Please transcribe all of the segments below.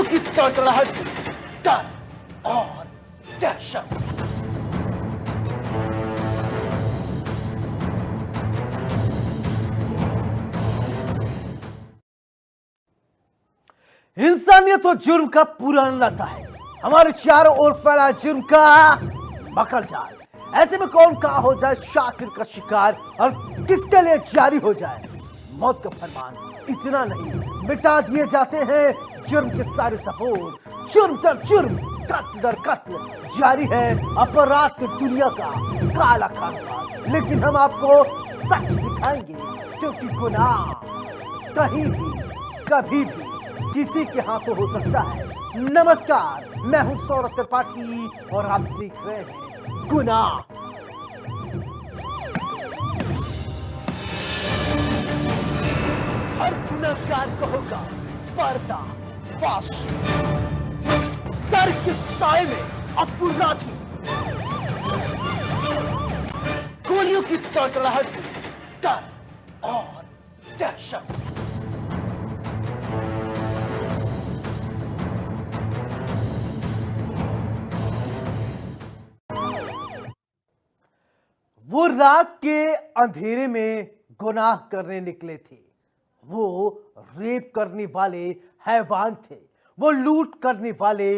की तड़तड़ाहट से डर और दहशत। इंसानियत और जुर्म का पुराना नाता है, हमारे चारों ओर फैला जुर्म का मकर जाल। ऐसे में कौन कहां हो जाए शाकिर का शिकार और किसके लिए जारी हो जाए मौत का फरमान। इतना नहीं, मिटा दिए जाते हैं जुर्म के सारे सबूत। जुर्म दर जुर्म, कत्ल दर कत्ल जारी है अपराध की दुनिया का काला कारोबार। लेकिन हम आपको सच दिखाएंगे, क्योंकि गुनाह कहीं भी कभी भी किसी के हाथों हो सकता है। नमस्कार, मैं हूं सौरभ त्रिपाठी और आप देख रहे हैं गुनाह। हर गुनहगार को होगा पर्दा फाश, डर के साए में अपराधी, गोलियों की तड़तड़ाहट से डर और दहशत। वो रात के अंधेरे में गुनाह करने निकले थे। वो रेप करने वाले हैवान थे, वो लूट करने वाले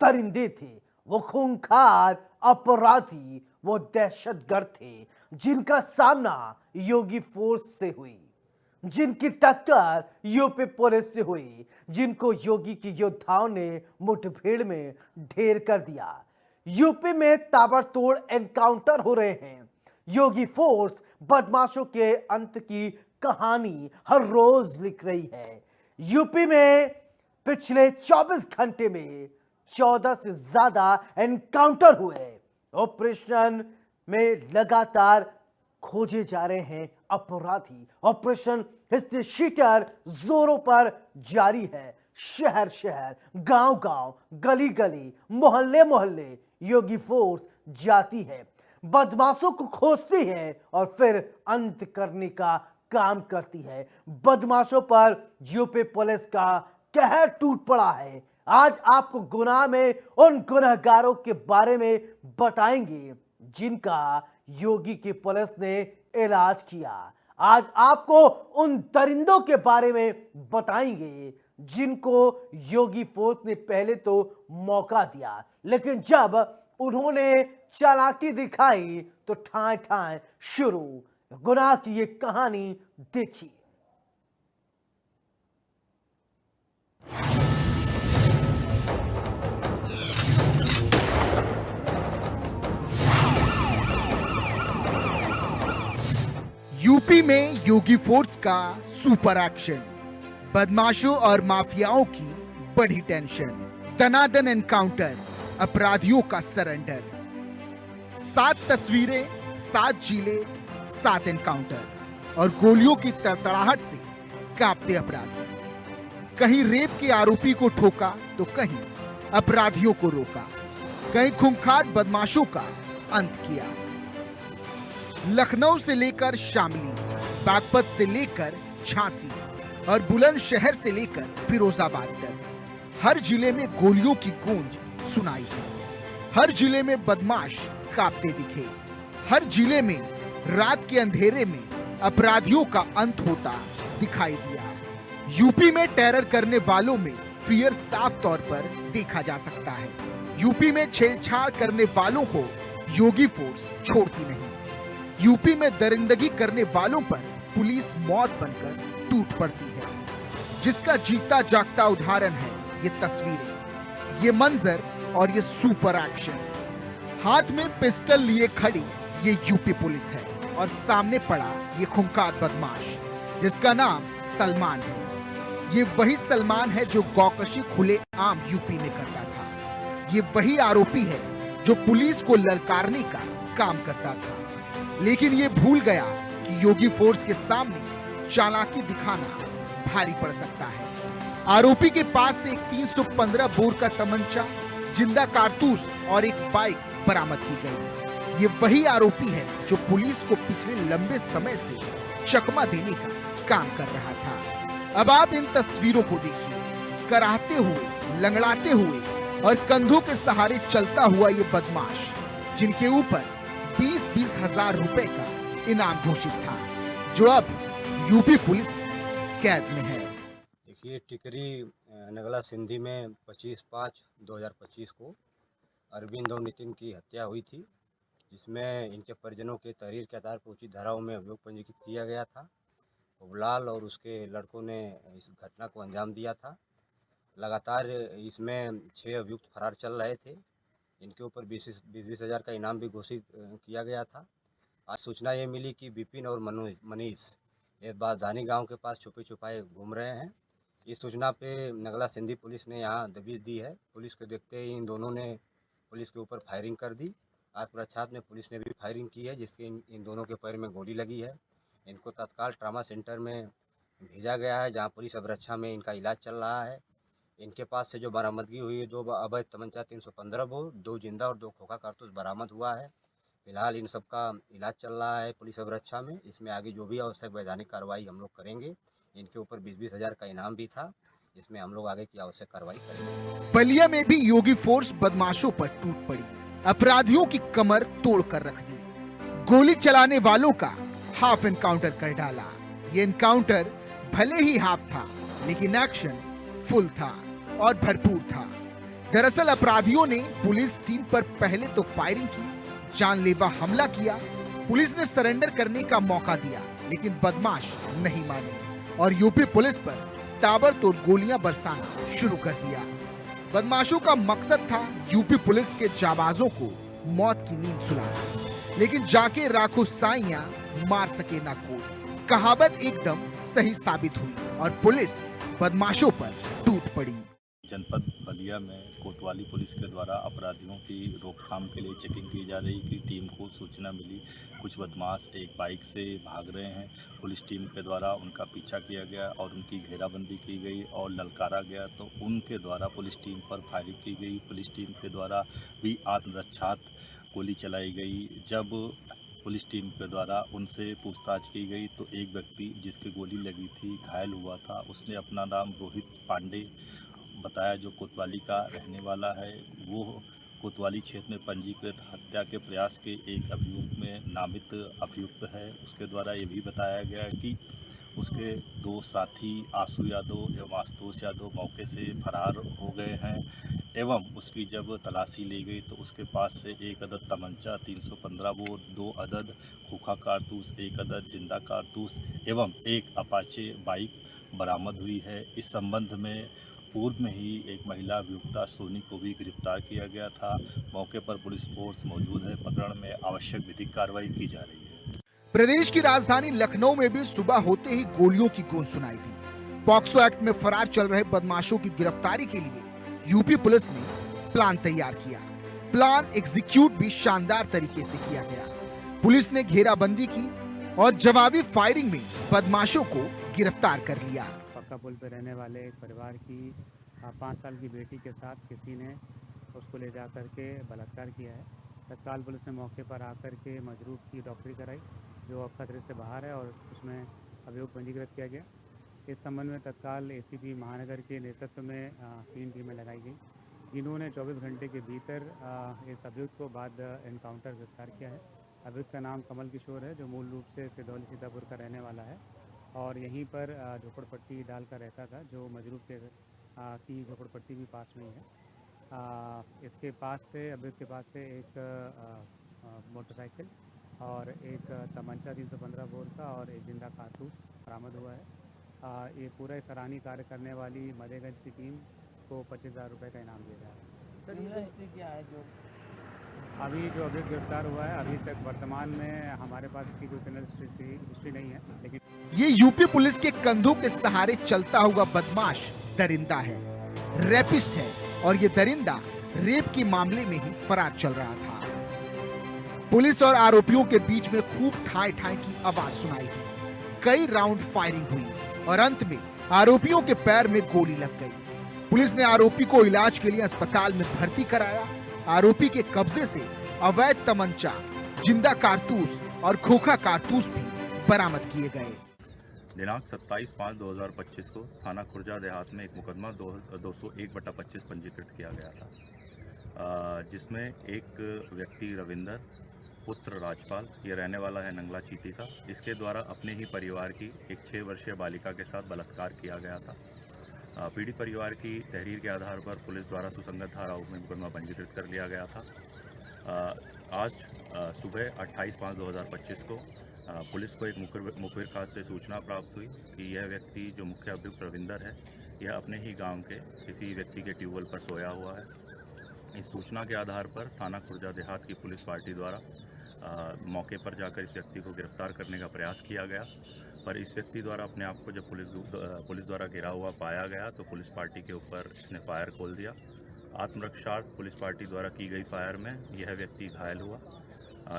दरिंदे थे, वो खूंखार अपराधी, वो दहशतगर्द थे जिनका सामना योगी फोर्स से हुई, जिनकी टक्कर यूपी पुलिस से हुई, जिनको योगी के योद्धाओं ने मुठभेड़ में ढेर कर दिया। यूपी में ताबड़तोड़ एनकाउंटर हो रहे हैं। योगी फोर्स बदमाशों के अंत की कहानी हर रोज लिख रही है। यूपी में पिछले 24 घंटे में 14 से ज्यादा एनकाउंटर हुए। ऑपरेशन में लगातार खोजे जा रहे हैं अपराधी। ऑपरेशन हिस्ट्री शीटर जोरों पर जारी है। शहर शहर, गांव गांव, गली गली, मोहल्ले मोहल्ले योगी फोर्स जाती है, बदमाशों को खोजती है और फिर अंत करने का काम करती है। बदमाशों पर यूपी पुलिस का कहर टूट पड़ा है। आज आपको गुनाह में उन गुनहगारों के बारे में बताएंगे जिनका योगी की पुलिस ने इलाज किया। आज आपको उन दरिंदों के बारे में बताएंगे जिनको योगी फोर्स ने पहले तो मौका दिया, लेकिन जब उन्होंने चालाकी दिखाई तो ठाए ठाए शुरू। गुनाह की ये कहानी देखिए। यूपी में योगी फोर्स का सुपर एक्शन, बदमाशों और माफियाओं की बड़ी टेंशन, दनादन एनकाउंटर, अपराधियों का सरेंडर। 7 तस्वीरें, 7 जिले, 7 एनकाउंटर और गोलियों की तड़तड़ाहट से कांपते अपराधी। कहीं रेप के आरोपी को ठोका तो कहीं अपराधियों को रोका, कहीं खूंखार बदमाशों का अंत किया। लखनऊ से लेकर शामली, बागपत से लेकर झांसी और बुलंदशहर से लेकर फिरोजाबाद तक हर जिले में गोलियों की गूंज सुनाई दी। हर जिले में बदमाश कांपते दिखे। हर जिले में रात के अंधेरे में अपराधियों का अंत होता दिखाई दिया। यूपी में टेरर करने वालों में फियर साफ तौर पर देखा जा सकता है। यूपी में छेड़छाड़ करने वालों को योगी फोर्स छोड़ती नहीं। यूपी में दरिंदगी करने वालों पर पुलिस मौत बनकर टूट पड़ती है, जिसका जीता जागता उदाहरण है ये तस्वीरें, ये मंजर और ये सुपर एक्शन। हाथ में पिस्टल लिए खड़ी ये यूपी पुलिस है और सामने पड़ा ये खूंखार बदमाश जिसका नाम सलमान है। ये वही सलमान है जो गौकशी खुले आम यूपी में करता था। ये वही आरोपी है जो पुलिस को ललकारने का काम करता था, लेकिन ये भूल गया कि योगी फोर्स के सामने चालाकी दिखाना भारी पड़ सकता है। आरोपी के पास से एक 315 बोर का तमंचा, जिंदा कारतूस और एक बाइक बरामद की गई। ये वही आरोपी है जो पुलिस को पिछले लंबे समय से चकमा देने का काम कर रहा था। अब आप इन तस्वीरों को देखिए, कराहते हुए लंगड़ाते हुए और कंधों के सहारे चलता हुआ ये बदमाश, जिनके ऊपर 20-20 हजार रुपए का इनाम घोषित था, जो अब यूपी पुलिस की कैद में है। देखिए, टिकरी नगला सिंधी में 25/5/2025 को अरविंद और नितिन की हत्या हुई थी, जिसमें इनके परिजनों के तहरीर के आधार पर उचित धाराओं में अभियोग पंजीकृत किया गया था। उबलाल और उसके लड़कों ने इस घटना को अंजाम दिया था। लगातार इसमें 6 अभियुक्त फरार चल रहे थे। इनके ऊपर 20-20 हज़ार का इनाम भी घोषित किया गया था। आज सूचना ये मिली कि विपिन और मनीष ये बाधानी गांव के पास छुपे छुपाए घूम रहे हैं। इस सूचना पे नगला सिंधी पुलिस ने यहाँ दबिश दी है। पुलिस को देखते ही इन दोनों ने पुलिस के ऊपर फायरिंग कर दी। आत्मरक्षा में पुलिस ने भी फायरिंग की है, जिसके इन दोनों के पैर में गोली लगी है। इनको तत्काल ट्रामा सेंटर में भेजा गया है, जहाँ पुलिस अवरक्षा में इनका इलाज चल रहा है। इनके पास से जो बरामदगी हुई है, 2 अवैध तमंचा 315 बोर, 2 जिंदा और 2 खोखा कारतूस बरामद हुआ है। फिलहाल इन सब का इलाज चल रहा है पुलिस अवरक्षा में। इसमें आगे जो भी आवश्यक वैधानिक कार्रवाई हम लोग करेंगे। इनके ऊपर 20-20 हज़ार का इनाम भी था, इसमें हम लोग आगे की आवश्यक कार्रवाई करेंगे। बलिया में भी योगी फोर्स बदमाशों पर टूट पड़ी, अपराधियों की कमर तोड़कर रख दी। गोली चलाने वालों का हाफ एनकाउंटर कर डाला। ये एनकाउंटर भले ही हाफ था, लेकिन एक्शन फुल था और भरपूर था। दरअसल अपराधियों ने पुलिस टीम पर पहले तो फायरिंग की, जानलेवा हमला किया। पुलिस ने सरेंडर करने का मौका दिया, लेकिन बदमाश नहीं माने और यूपी पुलिस पर ताबड़तोड़ गोलियां बरसाना शुरू कर दिया। बदमाशों का मकसद था यूपी पुलिस के जाबाजों को मौत की नींद सुलाना, लेकिन जाके राखो साइयां मार सके ना कोई। कहावत एकदम सही साबित हुई और पुलिस बदमाशों पर टूट पड़ी। जनपद बलिया में कोतवाली पुलिस के द्वारा अपराधियों की रोकथाम के लिए चेकिंग की जा रही की टीम को सूचना मिली कुछ बदमाश एक बाइक से भाग रहे हैं। पुलिस टीम के द्वारा उनका पीछा किया गया और उनकी घेराबंदी की गई और ललकारा गया, तो उनके द्वारा पुलिस टीम पर फायरिंग की गई। पुलिस टीम के द्वारा भी आत्मरक्षार्थ गोली चलाई गई। जब पुलिस टीम के द्वारा उनसे पूछताछ की गई तो एक व्यक्ति जिसकी गोली लगी थी घायल हुआ था। उसने अपना नाम रोहित पांडे बताया, जो कोतवाली का रहने वाला है। वो कोतवाली क्षेत्र में पंजीकृत हत्या के प्रयास के एक अभियोग में नामित अभियुक्त है। उसके द्वारा ये भी बताया गया कि उसके 2 साथी आशु यादव एवं आशुतोष यादव मौके से फरार हो गए हैं एवं उसकी जब तलाशी ली गई तो उसके पास से 1 अदद तमंचा 315 बोर, 2 अदद खोखा कारतूस, 1 अदद जिंदा कारतूस एवं 1 अपाचे बाइक बरामद हुई है। इस संबंध में पूर्व में ही एक महिला अभियुक्ता सोनी को भी गिरफ्तार किया गया था। मौके पर पुलिस फोर्स मौजूद है। प्रकरण में आवश्यक विधिक कार्रवाई की जा रही है। प्रदेश की राजधानी लखनऊ में भी सुबह होते ही गोलियों की गूंज सुनाई दी। पॉक्सो एक्ट में फरार चल रहे बदमाशों की गिरफ्तारी के लिए यूपी पुलिस ने प्लान तैयार किया। प्लान एग्जीक्यूट भी शानदार तरीके से किया गया। पुलिस ने घेराबंदी की और जवाबी फायरिंग में बदमाशों को गिरफ्तार कर लिया। पक्का पुल पर रहने वाले एक परिवार की 5 साल की बेटी के साथ किसी ने उसको ले जा कर के बलात्कार किया है। तत्काल पुलिस ने मौके पर आकर के मजरूब की डॉक्टरी कराई, जो अब खतरे से बाहर है और उसमें अभियोग पंजीकृत किया गया। इस संबंध में तत्काल एसीपी महानगर के नेतृत्व में 3 टीमें लगाई गई, जिन्होंने 24 घंटे के भीतर इस अभियुक्त को बाद एनकाउंटर गिरफ्तार किया है। अभियुक्त का नाम कमल किशोर है, जो मूल रूप से सिदौली सीतापुर का रहने वाला है और यहीं पर झोपड़पट्टी डालकर रहता था, जो मजरूब के की झोपड़पट्टी भी पास में ही है। इसके पास से अभियुक्त के पास से एक मोटरसाइकिल और एक तमंचा 315 बोर का और एक जिंदा कारतूस बरामद हुआ है। ये पूरा सराहनीय कार्य करने वाली मदेगंज की टीम को 25,000 रुपये का इनाम दिया जा रहा है। हिस्ट्री क्या है जो अभी जो अभियुक्त गिरफ्तार हुआ है, अभी तक वर्तमान में हमारे पास इसकी कोई क्रिमिनल हिस्ट्री नहीं है, लेकिन ये यूपी पुलिस के कंधों के सहारे चलता हुआ बदमाश दरिंदा है, रेपिस्ट है और ये दरिंदा रेप के मामले में ही फरार चल रहा था। पुलिस और आरोपियों के बीच में खूब ठाई ठाई की आवाज सुनाई दी। कई राउंड फायरिंग हुई और अंत में आरोपियों के पैर में गोली लग गई। पुलिस ने आरोपी को इलाज के लिए अस्पताल में भर्ती कराया। आरोपी के कब्जे से अवैध तमंचा, जिंदा कारतूस और खोखा कारतूस भी बरामद किए गए। दिनांक 27/5/2025 को थाना खुर्जा देहात में एक मुकदमा 201/25 पंजीकृत किया गया था, जिसमें एक व्यक्ति रविंदर पुत्र राजपाल, ये रहने वाला है नंगला चीटी का, इसके द्वारा अपने ही परिवार की एक 6 वर्षीय बालिका के साथ बलात्कार किया गया था। पीड़ित परिवार की तहरीर के आधार पर पुलिस द्वारा सुसंगत धाराओं में मुकदमा पंजीकृत कर लिया गया था। आज सुबह 28/5/2025 को पुलिस को एक मुखबिर खास से सूचना प्राप्त हुई कि यह व्यक्ति जो मुख्य अभियुक्त रविंदर है, यह अपने ही गांव के किसी व्यक्ति के ट्यूबवेल पर सोया हुआ है। इस सूचना के आधार पर थाना खुर्जा देहात की पुलिस पार्टी द्वारा मौके पर जाकर इस व्यक्ति को गिरफ्तार करने का प्रयास किया गया, पर इस व्यक्ति द्वारा अपने आप को जब पुलिस द्वारा घिरा हुआ पाया गया तो पुलिस पार्टी के ऊपर इसने फायर खोल दिया। आत्मरक्षार्थ पुलिस पार्टी द्वारा की गई फायर में यह व्यक्ति घायल हुआ।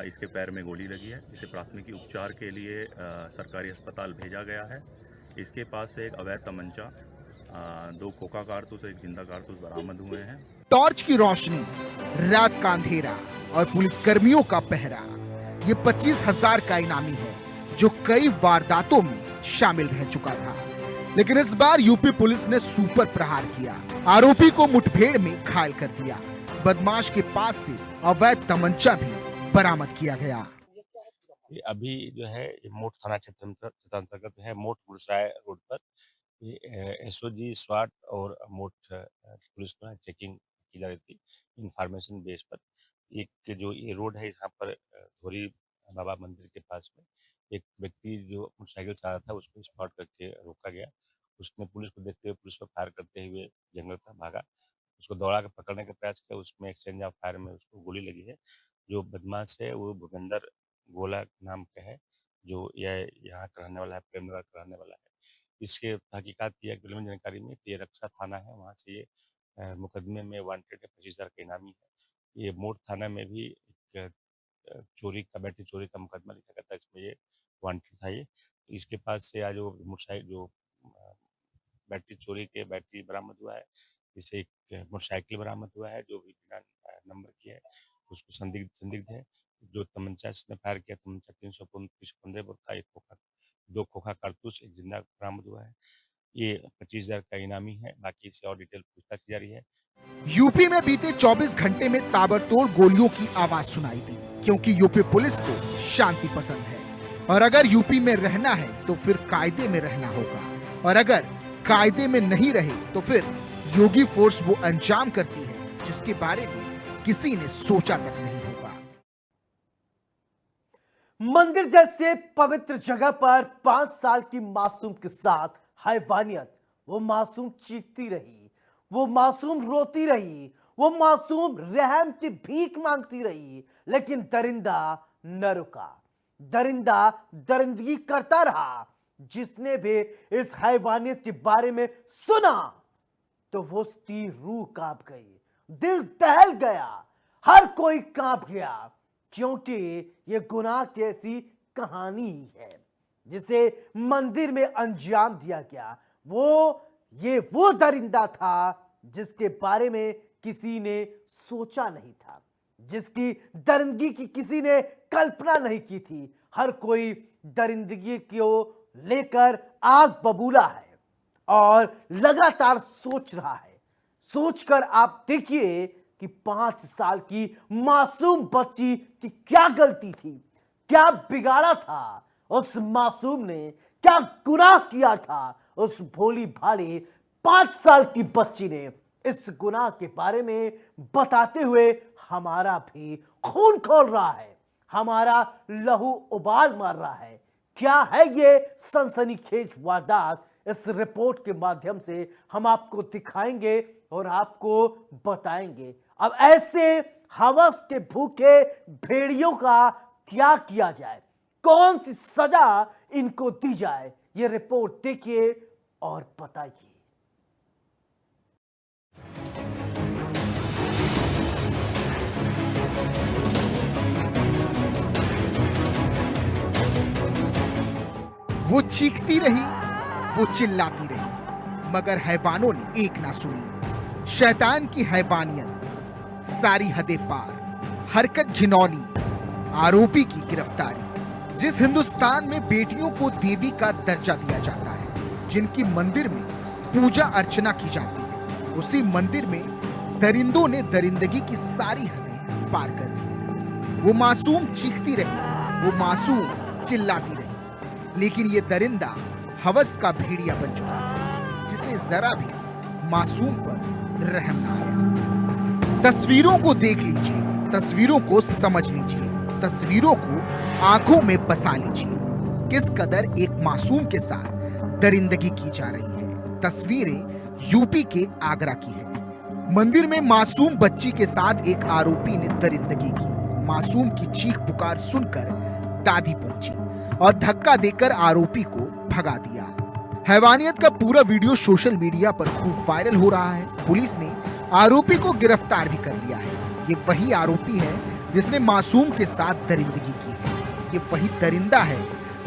इसके पैर में गोली लगी है। इसे प्राथमिक उपचार के लिए सरकारी अस्पताल भेजा गया है। इसके पास से एक अवैध तमंचा, 2 खोखा कारतूस, एक जिंदा कारतूस बरामद हुए हैं। टॉर्च की रोशनी, रात का अंधेरा और पुलिस कर्मियों का पहरा, ये 25,000 का इनामी है जो कई वारदातों में शामिल रह चुका था। लेकिन इस बार यूपी पुलिस ने सुपर प्रहार किया, आरोपी को मुठभेड़ में घायल कर दिया। बदमाश के पास से अवैध तमंचा भी बरामद किया गया। ये अभी जो है मोट थाना क्षेत्र अंतर्गत है, मोट गुरसाय रोड पर एसओजी स्वाट और मोट पुलिस को चेकिंग की जा रही थी इंफॉर्मेशन बेस पर। एक जो ये रोड है, यहाँ पर धोरी बाबा मंदिर के पास में एक व्यक्ति जो मोटरसाइकिल से आ रहा था उसको स्पॉट करके रोका गया। उसने पुलिस को देखते हुए पुलिस पर फायर करते हुए जंगल पर भागा। उसको दौड़ा कर पकड़ने का प्रयास किया, उसमें एक्सचेंज ऑफ फायर में उसको गोली लगी है। जो बदमाश है वो भूपेंद्र गोला नाम का है, जो यह यहाँ का रहने वाला है, प्रेमनगर का रहने वाला है। इसके तहकीकात किया गई जानकारी में ये रक्षा थाना है, वहाँ से ये मुकदमे में वांटेड है, 25,000 का इनामी है। ये मोट थाना में भी एक चोरी का बैटरी चोरी का मुकदमा लिखा गया था, इसमें ये वांटेड था। ये तो इसके पास से आज वो मोटरसाइकिल जो बैटरी चोरी के बैटरी बरामद हुआ है, इसे एक मोटरसाइकिल बरामद हुआ है जो भी बिना नंबर की है, उसको संदिग्ध है। जो तमंचा इसने फायर किया, तमंचा 315 बोर का, 2 खोखा कारतूस, एक जिंदा बरामद हुआ है। ये 25,000 का इनामी है। बाकी से और डिटेल पूछताछ की जा रही है। यूपी में बीते 24 घंटे में ताबड़तोड़ गोलियों की आवाज सुनाई दी, क्योंकि यूपी पुलिस को शांति पसंद है और अगर यूपी में रहना है तो फिर कायदे में रहना होगा, और अगर कायदे में नहीं रहे तो फिर योगी फोर्स वो अंजाम करती है जिसके बारे में किसी ने सोचा तक नहीं होगा। मंदिर जैसे पवित्र जगह पर 5 साल की मासूम के साथ हैवानियत। वो मासूम चीखती रही, वो मासूम रोती रही, वो मासूम रहम की भीख मांगती रही, लेकिन दरिंदा न रुका। दरिंदा दरिंदगी करता रहा। जिसने भी इस हैवानियत के बारे में सुना तो वो उसकी रूह कांप गई, दिल दहल गया, हर कोई कांप गया, क्योंकि ये गुनाह की ऐसी कहानी ही है जिसे मंदिर में अंजाम दिया गया। वो दरिंदा था जिसके बारे में किसी ने सोचा नहीं था, जिसकी दरिंदगी की किसी ने कल्पना नहीं की थी। हर कोई दरिंदगी को लेकर आग बबूला है और लगातार सोच रहा है। सोचकर आप देखिए कि 5 साल की मासूम बच्ची की क्या गलती थी, क्या बिगाड़ा था उस मासूम ने, क्या गुनाह किया था उस भोली भाली 5 साल की बच्ची ने। इस गुनाह के बारे में बताते हुए हमारा भी खून खौल रहा है, हमारा लहू उबाल मार रहा है। क्या है ये सनसनीखेज वारदात, इस रिपोर्ट के माध्यम से हम आपको दिखाएंगे और आपको बताएंगे। अब ऐसे हवस के भूखे भेड़ियों का क्या किया जाए, कौन सी सजा इनको दी जाए, ये रिपोर्ट देखिए और बताइए। वो चीखती रही, वो चिल्लाती रही, मगर हैवानों ने एक ना सुनी। शैतान की हैवानियत, सारी हदें पार, हरकत घिनौनी, आरोपी की गिरफ्तारी। जिस हिंदुस्तान में बेटियों को देवी का दर्जा दिया जाता है, जिनकी मंदिर में पूजा अर्चना की जाती है, उसी मंदिर में दरिंदों ने दरिंदगी की सारी हदें पार कर दी। वो मासूम चीखती रही, वो मासूम चिल्लाती रही, लेकिन ये दरिंदा हवस का भेड़िया बन चुका, जिसे जरा भी मासूम पर रहम ना आया। तस्वीरों को देख लीजिए, तस्वीरों को समझ लीजिए, तस्वीरों को आंखों में बसा लीजिए। किस कदर एक मासूम के साथ दरिंदगी की जा रही है। तस्वीरें यूपी के आगरा की है। मंदिर में मासूम बच्ची के साथ एक आरोपी ने दरिंदगी की। मासूम की चीख पुकार सुनकर दादी पहुंची और धक्का देकर आरोपी को भगा दिया। हैवानियत का पूरा वीडियो सोशल मीडिया पर खूब वायरल हो रहा है। पुलिस ने आरोपी को गिरफ्तार भी कर लिया है। ये वही आरोपी है जिसने मासूम के साथ दरिंदगी की है। ये वही दरिंदा है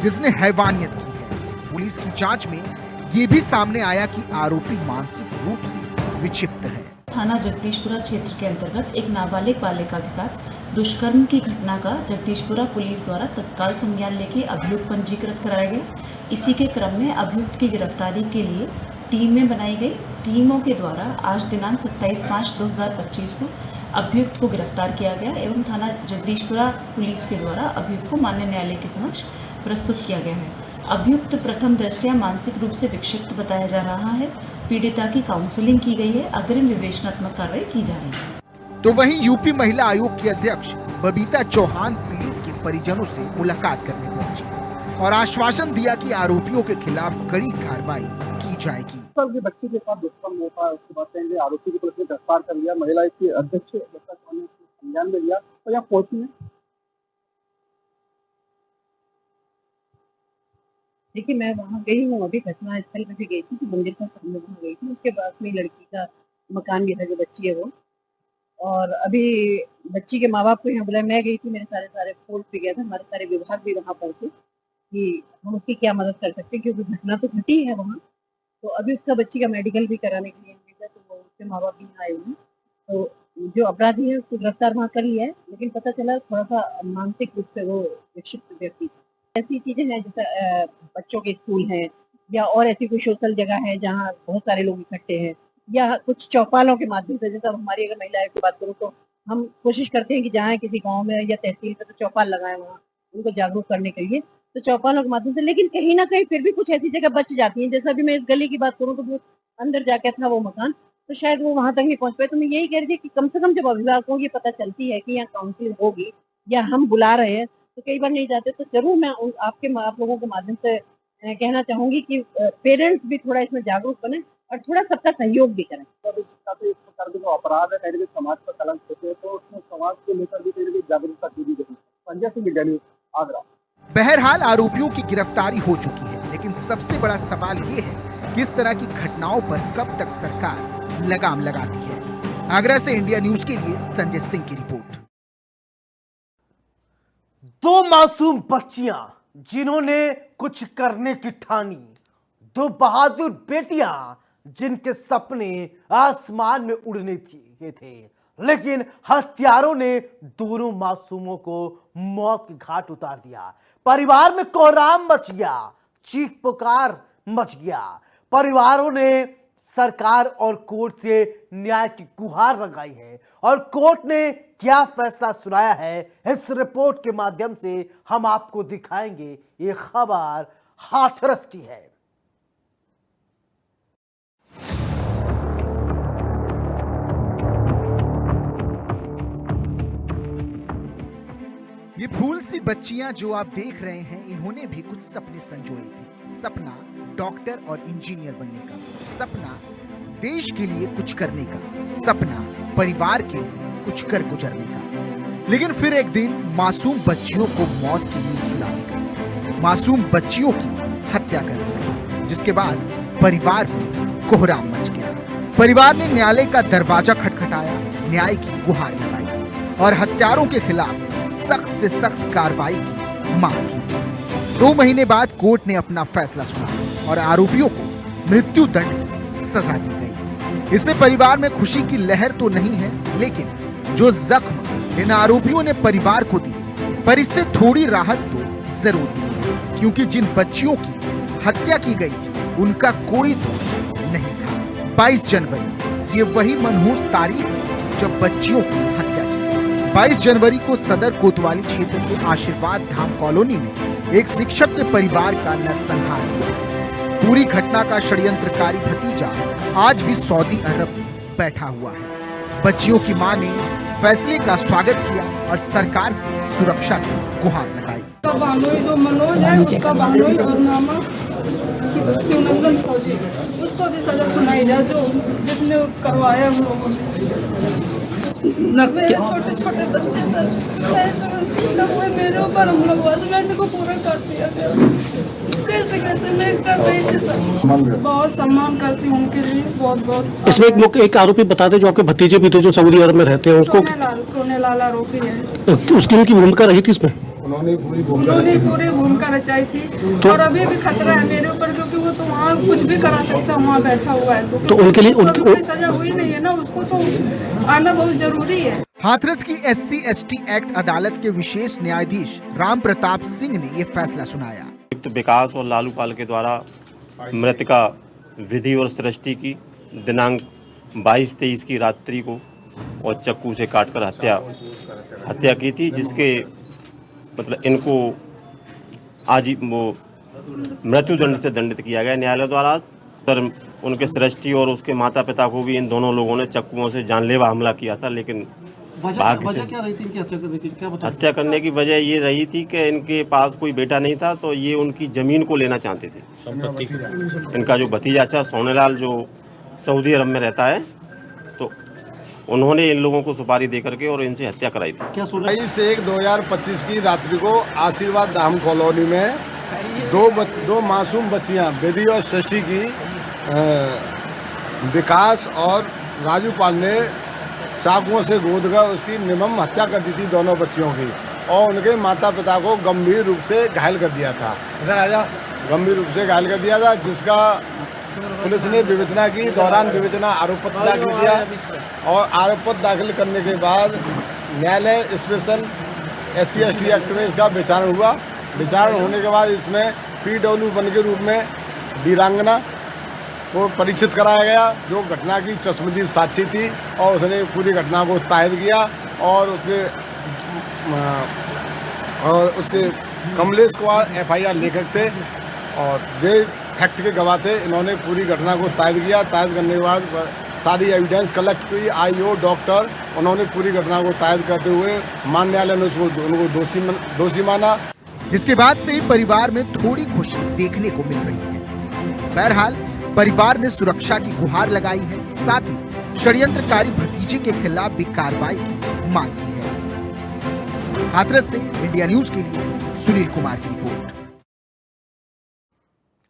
जिसने हैवानियत की है। पुलिस की जांच में ये भी सामने आया कि आरोपी मानसिक रूप से विक्षिप्त है। थाना जगदीशपुरा क्षेत्र के अंतर्गत एक नाबालिग बालिका के साथ दुष्कर्म की घटना का जगदीशपुरा पुलिस द्वारा तत्काल संज्ञान लेके अभियुक्त पंजीकृत कराया गया। इसी के क्रम में अभियुक्त की गिरफ्तारी के लिए टीमें बनाई गई। टीमों के द्वारा आज दिनांक 27/5/2025 को अभियुक्त को गिरफ्तार किया गया एवं थाना जगदीशपुरा पुलिस के द्वारा अभियुक्त को माननीय न्यायालय के समक्ष प्रस्तुत किया गया है। अभियुक्त प्रथम दृष्टया मानसिक रूप से विक्षिप्त बताया जा रहा है। पीड़िता की काउंसलिंग की गई है। अग्रिम विवेचनात्मक कार्रवाई की जा रही है। तो वहीं यूपी महिला आयोग की अध्यक्ष बबीता चौहान पीड़ित के परिजनों से मुलाकात करने पहुंची और आश्वासन दिया कि आरोपियों के खिलाफ कड़ी कार्रवाई की जाएगी। बच्चे के साथ दुष्कर्म होता है, उसके बाद कहेंगे आरोपी को पुलिस ने गिरफ्तार कर लिया। महिला की अध्यक्ष बबीता चौहान ने संज्ञान में लिया तो यहाँ पहुंची है। देखिए, मैं वहाँ गई हूँ, अभी घटना स्थल पे भी गई थी, तो मंदिर का सामने वहाँ गई थी। उसके बाद में लड़की का मकान भी था, जो बच्ची है वो, और अभी बच्ची के माँ बाप को यहाँ बुलाया। मैं गई थी, मेरे सारे फोर्स भी गया था, हमारे सारे विभाग भी वहाँ पर थे कि हम उसकी क्या मदद कर सकते हैं, क्योंकि घटना तो घटी है वहाँ। तो अभी उसका बच्ची का मेडिकल भी कराने के लिए भेजा, तो वो उसके माँ बाप भी यहाँ आए हुए। तो जो अपराधी है उसको गिरफ्तार वहाँ कर लिया है, लेकिन पता चला थोड़ा सा मानसिक रूप से वो विक्षिप्त व्यक्ति था। ऐसी चीजें हैं जैसे बच्चों के स्कूल हैं या और ऐसी कोई सोशल जगह है जहाँ बहुत सारे लोग इकट्ठे हैं, या कुछ चौपालों के माध्यम से, जैसे हमारी अगर महिलाएं की बात करूँ तो हम कोशिश करते हैं कि जहाँ किसी गांव में या तहसील पे तो चौपाल लगाए, वहाँ उनको जागरूक करने के लिए, तो चौपालों के माध्यम से। लेकिन कहीं ना कहीं फिर भी कुछ ऐसी जगह बच जाती है। जैसा अभी मैं इस गली की बात करूँ तो बहुत अंदर जाके था वो मकान, तो शायद वो वहां तक नहीं पहुंच पाए। तो मैं यही कह रही थी कि कम से कम जब अभिभावकों को ये पता चलती है कि यहाँ काउंसलिंग होगी या हम बुला रहे हैं, तो कई बार नहीं जाते, तो जरूर मैं आप लोगों के माध्यम से कहना चाहूंगी कि पेरेंट्स भी थोड़ा इसमें जागरूक बने और थोड़ा सबका सहयोग भी करें। जो अपराध है कहीं समाज पर कलंक होते हैं, तो उसमें समाज को लेकर भी कहीं जागरूकता की भी जरूरत है। Sanjay Singh, India news, Agra. बहरहाल आरोपियों की गिरफ्तारी हो चुकी है, लेकिन सबसे बड़ा सवाल ये है कि इस तरह की घटनाओं पर कब तक सरकार लगाम लगाती है। आगरा से इंडिया न्यूज़ के लिए संजय सिंह की रिपोर्ट। दो मासूम बच्चियां जिन्होंने कुछ करने की ठानी, दो बहादुर बेटियां जिनके सपने आसमान में उड़ने के थे, लेकिन हत्यारों ने दोनों मासूमों को मौत के घाट उतार दिया। परिवार में कोहराम मच गया, चीख पुकार मच गया। परिवारों ने सरकार और कोर्ट से न्याय की गुहार लगाई है और कोर्ट ने क्या फैसला सुनाया है, इस रिपोर्ट के माध्यम से हम आपको दिखाएंगे। ये खबर हाथरस की है। ये फूल सी बच्चियां जो आप देख रहे हैं, इन्होंने भी कुछ सपने संजोए थे। सपना डॉक्टर और इंजीनियर बनने का, सपना देश के लिए कुछ करने का, सपना परिवार के लिए कुछ कर गुजरने का। लेकिन फिर एक दिन मासूम बच्चियों को मौत की नींद सुलाने का, मासूम बच्चियों की हत्या कर दी, जिसके बाद परिवार में कोहराम मच गया। परिवार ने न्यायालय का दरवाजा खटखटाया, न्याय की गुहार लगाई और हत्यारों के खिलाफ सख्त से सख्त कार्रवाई की मांग की। 2 महीने बाद कोर्ट ने अपना फैसला सुना और आरोपियों को मृत्यु दंड की सजा दी गई। इससे परिवार में खुशी की लहर तो नहीं है, लेकिन जो जख्म इन आरोपियों ने परिवार को दी, पर इससे थोड़ी राहत तो जरूर मिली है, क्योंकि जिन बच्चियों की हत्या की गई थी उनका कोई दोष नहीं था। 22 जनवरी ये वही मनहूस तारीख थी जब बच्चियों की हत्या की। 22 जनवरी को सदर कोतवाली क्षेत्र के आशीर्वाद धाम कॉलोनी में एक शिक्षक के परिवार का नरसंहार हुआ। पूरी घटना का षड्यंत्रकारी भतीजा आज भी सऊदी अरब में बैठा हुआ है। बच्चियों की मां ने फैसले का स्वागत किया और सरकार से सुरक्षा की गुहार लगाई। जो मनोज है उसका बहनोई और मामा नंदन फौजी, उसको भी सजा सुनाई जाए जो जिसने करवाया हम लोगों ने। छोटे छोटे बच्चे सर मेरे ऊपर हम लोग हस्बैंड को पूरा कर दिया गया। कैसे कैसे मैं कर रही थी सर, बहुत सम्मान करती हूँ उनके लिए, बहुत बहुत। इसमें एक आरोपी बताते जो आपके भतीजे भी थे जो सऊदी अरब में रहते हैं, उसको कोनेलाल आरोपी है। उसकी उनकी भूमिका रही थी इसमें, उन्होंने पूरी भूमिका रचाई थी। तो और अभी भी खतरा है मेरे ऊपर, क्योंकि वो तो वहाँ कुछ भी करा सकता है, वहाँ बैठा हुआ है। तो उनके लिए उनकी सजा हुई नहीं है ना, उसको तो आना बहुत जरूरी है। हाथरस की SC/ST एक्ट अदालत के विशेष न्यायाधीश राम प्रताप सिंह ने ये फैसला सुनाया। तो विकास और लालू पाल के द्वारा मृतका विधि और सृष्टि की दिनांक 22-23 की रात्रि को और चाकू से काटकर हत्या की थी, जिसके मतलब इनको आज वो मृत्युदंड से दंडित किया गया न्यायालय द्वारा। सर उनके सृष्टि और उसके माता पिता को भी इन दोनों लोगों ने चाकुओं से जानलेवा हमला किया था, लेकिन वजह क्या रही थी इनकी हत्या करने की? क्या बताया? हत्या करने की वजह ये रही थी कि इनके पास कोई बेटा नहीं था, तो ये उनकी जमीन को लेना चाहते थे। इनका जो भतीजा था सोनेलाल जो सऊदी अरब में रहता है, तो उन्होंने इन लोगों को सुपारी दे करके और इनसे हत्या कराई थी। क्या 22/1/2025 की रात्रि को आशीर्वाद धाम कॉलोनी में दो मासूम बच्चियां विधि और सृष्टि की विकास और राजू पाल ने चाकुओं से गोदकर उसकी निर्मम हत्या कर दी थी, दोनों बच्चियों की, और उनके माता पिता को गंभीर रूप से घायल कर दिया था। इधर आजा। गंभीर रूप से घायल कर दिया था, जिसका पुलिस ने विवेचना की। दौरान विवेचना आरोप पत्र दाखिल किया और आरोप पत्र दाखिल करने के बाद न्यायालय स्पेशल SC/ST एक्ट में इसका विचारण हुआ। विचारण होने के बाद इसमें PW1 के रूप में वीरांगना को परीक्षित कराया गया, जो घटना की चश्मदीद साक्षी थी, और उसने पूरी घटना को तायद किया। और उसके कमलेश कुमार FIR लेखक थे और ये फैक्ट के गवाह थे। इन्होंने पूरी घटना को तायद किया। तायद करने के बाद सारी एविडेंस कलेक्ट की। IO डॉक्टर उन्होंने पूरी घटना को तायद करते हुए मान न्यायालय ने उनको दोषी माना, जिसके बाद से ही परिवार में थोड़ी खुशी देखने को मिल रही है। बहरहाल परिवार ने सुरक्षा की गुहार लगाई है, साथ ही षड्यंत्रकारी भतीजे के खिलाफ भी कार्रवाई की मांग की है। हाथरस से इंडिया न्यूज के लिए सुनील कुमार की रिपोर्ट।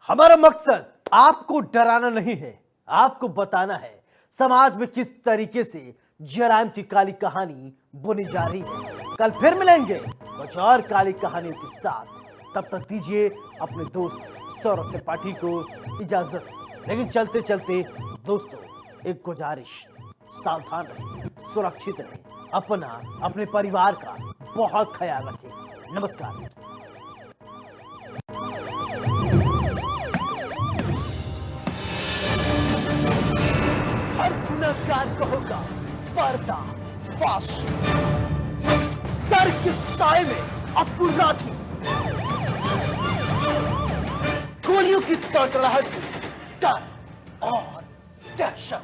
हमारा मकसद आपको डराना नहीं है, आपको बताना है समाज में किस तरीके से जराइम की काली कहानी बुनी जा रही है। कल फिर मिलेंगे कुछ और काली कहानियों के साथ। तब तक दीजिए अपने दोस्त सौरभ त्रिपाठी को इजाजत। लेकिन चलते चलते दोस्तों एक गुजारिश, सावधान रहें, सुरक्षित रहें, अपना अपने परिवार का बहुत ख्याल रखें। नमस्कार। हर गुनहगार को होगा पर्दाफाश। डर के साए में अपराधी गोलियों की तड़तड़ाहट, डर और दहशत।